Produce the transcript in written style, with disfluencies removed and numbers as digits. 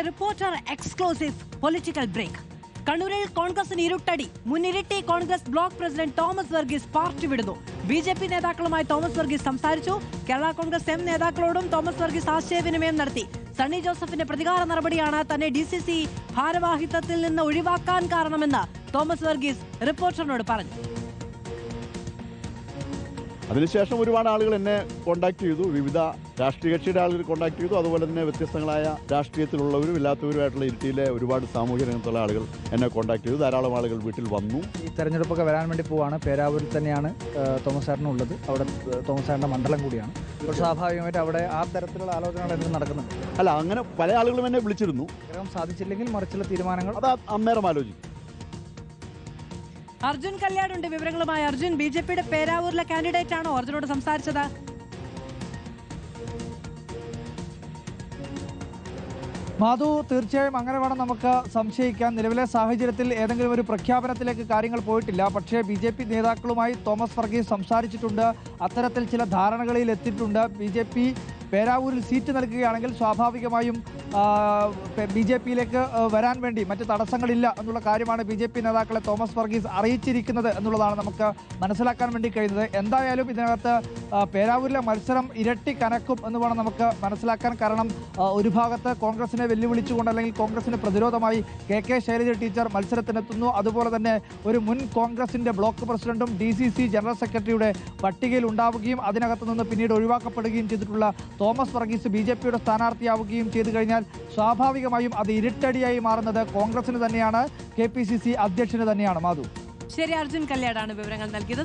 Reporter exclusive political break. കണ്ണൂരിൽ കോൺഗ്രസിന് ഇരുട്ടടി. മുന്നിരട്ടി Congress block president Thomas Varghese party വിടുന്നു. ബി.ജെ.പി നേതാക്കളുമായി തോമസ് വർഗീസ് സംസാരിച്ചു. കേരള കോൺഗ്രസ് എം നേതാക്കളോടും തോമസ് വർഗീസ് ആശയവിനിമയം നടത്തി. സണ്ണി ജോസഫിന്റെ പ്രതികാര നടപടിയാണ് തന്നെ ഡി.സി.സി ഭാരവാഹിത്വത്തിൽ നിന്ന് ഒഴിവാക്കാൻ കാരണമെന്ന് തോമസ് വർഗീസ് റിപ്പോർട്ടറിനോട് പറഞ്ഞു. അതിനുശേഷം ഒരുപാട് ആളുകൾ എന്നെ കോൺടാക്ട് ചെയ്തു. വിവിധ രാഷ്ട്രീയ കക്ഷിയുടെ ആളുകൾ കോൺടാക്ട് ചെയ്തു. അതുപോലെ തന്നെ വ്യത്യസ്തങ്ങളായ രാഷ്ട്രീയത്തിലുള്ളവരും ഇല്ലാത്തവരുമായിട്ടുള്ള ഇരുട്ടിയിലെ ഒരുപാട് സാമൂഹ്യ രംഗത്തുള്ള ആളുകൾ എന്നെ കോൺടാക്ട് ചെയ്തു. ധാരാളം ആളുകൾ വീട്ടിൽ വന്നു. ഈ തെരഞ്ഞെടുപ്പൊക്കെ വരാൻ വേണ്ടി പോവാണ്. പേരാവൂരിൽ തന്നെയാണ് തോമസ് സാറിന് ഉള്ളത്. അവിടെ തോമസ് സാറിൻ്റെ മണ്ഡലം കൂടിയാണ്. അപ്പോൾ സ്വാഭാവികമായിട്ട് അവിടെ ആ തരത്തിലുള്ള ആലോചനകൾ എന്തെങ്കിലും നടക്കുന്നുണ്ട്. അല്ല, അങ്ങനെ പല ആളുകളും എന്നെ വിളിച്ചിരുന്നു. ആഗ്രഹം സാധിച്ചില്ലെങ്കിൽ മറിച്ചുള്ള തീരുമാനങ്ങൾ അത് അന്നേരം ആലോചിക്കും. അർജുൻ കല്യാടുണ്ട് വിവരങ്ങളുമായി. അർജുൻ, ബി.ജെ.പിയുടെ പേരാവൂരിലെ കാൻഡിഡേറ്റ് ആണോ അർജുനോട് സംസാരിച്ചത്? മാധു, തീർച്ചയായും അങ്ങനെ വേണം നമുക്ക് സംശയിക്കാൻ. നിലവിലെ സാഹചര്യത്തിൽ ഏതെങ്കിലും ഒരു പ്രഖ്യാപനത്തിലേക്ക് കാര്യങ്ങൾ പോയിട്ടില്ല. പക്ഷേ ബി.ജെ.പി നേതാക്കളുമായി തോമസ് വർഗീസ് സംസാരിച്ചിട്ടുണ്ട്. അത്തരത്തിൽ ചില ധാരണകളിൽ എത്തിയിട്ടുണ്ട്. ബി.ജെ.പി പേരാവൂരിൽ സീറ്റ് നൽകുകയാണെങ്കിൽ സ്വാഭാവികമായും ബി.ജെ.പിയിലേക്ക് വരാൻ വേണ്ടി മറ്റ് തടസ്സങ്ങളില്ല എന്നുള്ള കാര്യമാണ് ബി.ജെ.പി നേതാക്കളെ തോമസ് വർഗീസ് അറിയിച്ചിരിക്കുന്നത് എന്നുള്ളതാണ് നമുക്ക് മനസ്സിലാക്കാൻ വേണ്ടി കഴിയുന്നത്. എന്തായാലും ഇതിനകത്ത് പേരാവൂരിലെ മത്സരം ഇരട്ടി കനക്കും എന്ന് വേണം നമുക്ക് മനസ്സിലാക്കാൻ. കാരണം ഒരു ഭാഗത്ത് കോൺഗ്രസിനെ വെല്ലുവിളിച്ചുകൊണ്ട് അല്ലെങ്കിൽ കോൺഗ്രസിന് പ്രതിരോധമായി കെ ശൈലജ ടീച്ചർ മത്സരത്തിനെത്തുന്നു. അതുപോലെ തന്നെ ഒരു മുൻ കോൺഗ്രസിൻ്റെ ബ്ലോക്ക് പ്രസിഡന്റും ഡി.സി.സി ജനറൽ സെക്രട്ടറിയുടെ പട്ടികയിൽ ഉണ്ടാവുകയും അതിനകത്ത് നിന്ന് പിന്നീട് ഒഴിവാക്കപ്പെടുകയും ചെയ്തിട്ടുള്ള തോമസ് വർഗീസ് ബി.ജെ.പിയുടെ സ്ഥാനാർത്ഥിയാവുകയും ചെയ്തു കഴിഞ്ഞാൽ സ്വാഭാവികമായും അത് ഇരുട്ടടിയായി മാറുന്നത് കോൺഗ്രസിന് തന്നെയാണ്, കെ.പി.സി.സി അധ്യക്ഷന് തന്നെയാണ്. മാധു, ശരി, അർജുൻ കല്യാടാണ് വിവരങ്ങൾ നൽകിയത്.